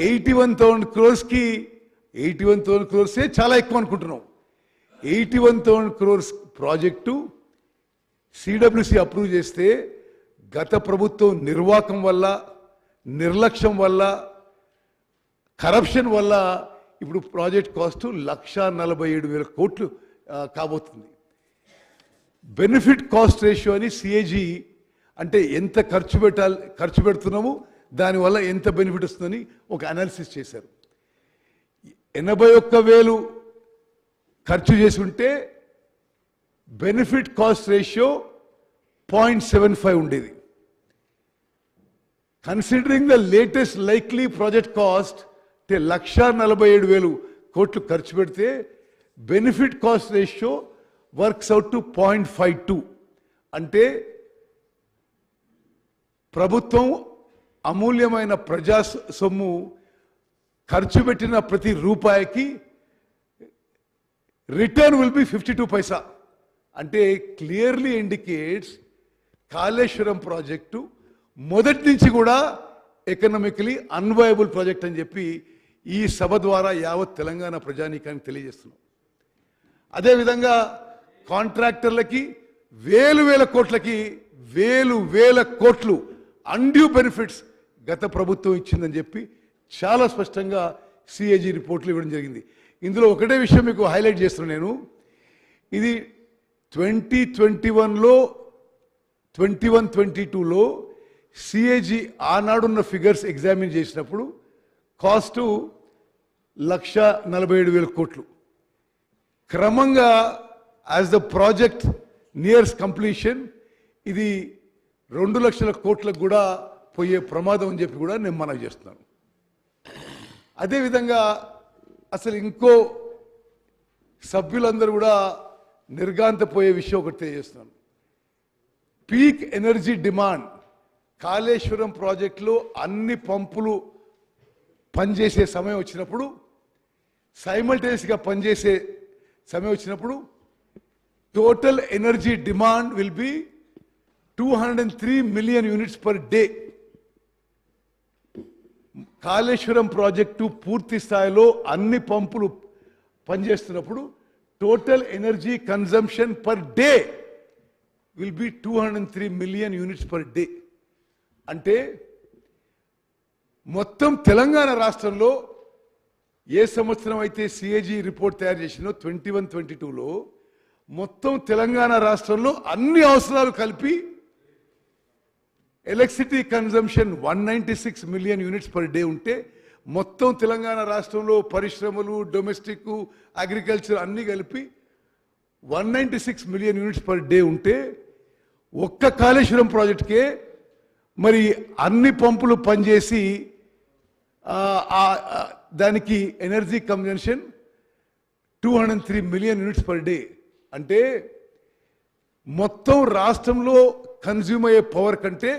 81,000 crores-కి 81,000 crores చాలా ఎక్కువ అనుకుంటున్నాం. 81,000 crores ప్రాజెక్టు సిడబ్ల్యూసి అప్రూవ్ చేస్తే గత ప్రభుత్వం నిర్వాకం వల్ల, నిర్లక్ష్యం వల్ల, కరప్షన్ వల్ల ఇప్పుడు ప్రాజెక్ట్ కాస్ట్ 1,47,000 కోట్లు కాబోతుంది. బెనిఫిట్ కాస్ట్ రేషియో అని సిఏజీ అంటే ఎంత ఖర్చు పెడుతున్నాము, దానివల్ల ఎంత బెనిఫిట్ వస్తుందని ఒక అనాలిసిస్ చేశారు. 81,000 ఖర్చు చేసి ఉంటే బెనిఫిట్ కాస్ట్ రేషియో 0.75 ఉండేది. Considering the latest likely project cost అంటే 1,47,000 కోట్లు ఖర్చు పెడితే benefit cost ratio works out to 0.52. అంటే ప్రభుత్వం అమూల్యమైన ప్రజా సొమ్ము ఖర్చు పెట్టిన ప్రతి రూపాయికి రిటర్న్ విల్ బి 52 పైసా. అంటే క్లియర్లీ ఇండికేట్స్ కాళేశ్వరం ప్రాజెక్టు మొదటి నుంచి కూడా ఎకనామికలీ అన్వయబుల్ ప్రాజెక్ట్ అని చెప్పి ఈ సభ ద్వారా యావత్ తెలంగాణ ప్రజానీకానికి తెలియజేస్తున్నాం. అదేవిధంగా కాంట్రాక్టర్లకి వేల కోట్లు అన్డ్యూ బెనిఫిట్స్ గత ప్రభుత్వం ఇచ్చిందని చెప్పి చాలా స్పష్టంగా సిఏజీ రిపోర్ట్లు ఇవ్వడం జరిగింది. ఇందులో ఒకటే విషయం మీకు హైలైట్ చేస్తున్నాను నేను. ఇది 2021లో 21-22లో సిఏజీ ఆనాడున్న ఫిగర్స్ ఎగ్జామిన్ చేసినప్పుడు కాస్టు 1,47,000 కోట్లు. క్రమంగా as the project nears completion ఇది 2 లక్షల కోట్లకు కూడా పోయే ప్రమాదం అని చెప్పి కూడా నేను మనవి చేస్తున్నాను. అదేవిధంగా అసలు ఇంకో సభ్యులందరూ కూడా నిర్గాంతపోయే విషయం ఒకటి తెలియజేస్తున్నాను. పీక్ ఎనర్జీ డిమాండ్ కాళేశ్వరం ప్రాజెక్టులో అన్ని పంపులు పనిచేసే సమయం వచ్చినప్పుడు, సైమల్టేనియస్గా పనిచేసే సమయం వచ్చినప్పుడు total energy demand will be 203 million units per day. Kaleshwaram project పూర్తి స్థాయిలో అన్ని పంపులు పనిచేస్తున్నప్పుడు total energy consumption per day will be 203 million units per day. అంటే మొత్తం తెలంగాణ రాష్ట్రంలో ఏ సంవత్సరం అయితే సిఏజీ రిపోర్ట్ తయారు చేసిందో 21-22లో మొత్తం తెలంగాణ రాష్ట్రంలో అన్ని అవసరాలు కలిపి electricity consumption 196 million units per day ఉంటే మొత్తం తెలంగాణ రాష్ట్రంలో పరిశ్రమలు, డొమెస్టిక్, అగ్రికల్చర్ అన్నీ కలిపి 196 మిలియన్ యూనిట్స్ పర్ డే ఉంటే ఒక్క కాళేశ్వరం ప్రాజెక్ట్కే మరి అన్ని పంపులు పనిచేసి దానికి energy consumption 203 million units per day. అంటే మొత్తం రాష్ట్రంలో కన్జ్యూమ్ అయ్యే పవర్ కంటే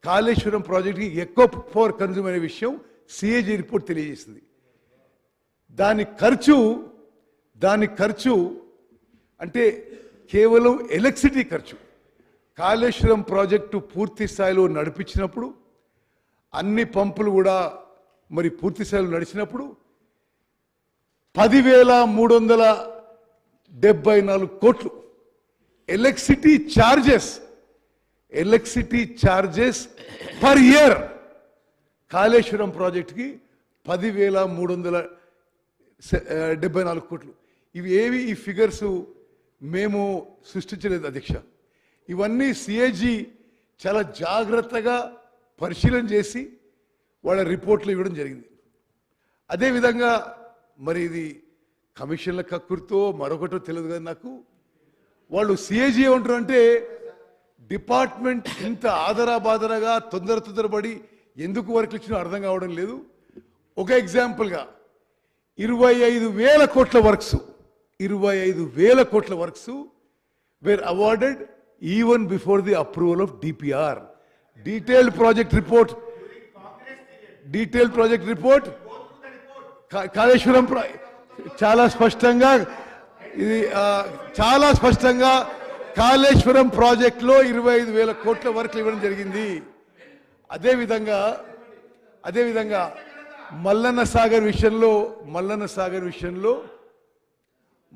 కాళేశ్వరం ప్రాజెక్ట్కి ఎక్కువ పవర్ కన్జ్యూమ్ అయ్యే విషయం సిఏజీ రిపోర్ట్ తెలియజేసింది. దాని ఖర్చు అంటే కేవలం ఎలక్ట్రిసిటీ ఖర్చు. కాళేశ్వరం ప్రాజెక్టు పూర్తి స్థాయిలో నడిపించినప్పుడు, అన్ని పంపులు కూడా మరి పూర్తి స్థాయిలో నడిచినప్పుడు 10,374 కోట్లు electricity charges per year Kaleshwaram ప్రాజెక్టుకి 10,374 కోట్లు. ఇవి ఈ ఫిగర్స్ మేము సృష్టించలేదు అధ్యక్ష. ఇవన్నీ సిఏజీ చాలా జాగ్రత్తగా పరిశీలన చేసి వాళ్ళ రిపోర్ట్లు ఇవ్వడం జరిగింది. అదేవిధంగా మరి ఇది కమిషన్ల కక్కుర్తో మరొకటో తెలియదు కదా నాకు. వాళ్ళు సిఏజీ ఏమంటారు అంటే డిపార్ట్మెంట్ ఇంత ఆదరాబాదరగా తొందరపడి ఎందుకు వర్క్లు ఇచ్చినా అర్థం కావడం లేదు. ఒక ఎగ్జాంపుల్గా 25,000 కోట్ల works were awarded even before the approval of DPR. Detailed project report Kaleshwaram చాలా స్పష్టంగా కాళేశ్వరం ప్రాజెక్టులో 25,000 కోట్ల వర్క్లు ఇవ్వడం జరిగింది. అదేవిధంగా మల్లన్న సాగర్ విషయంలో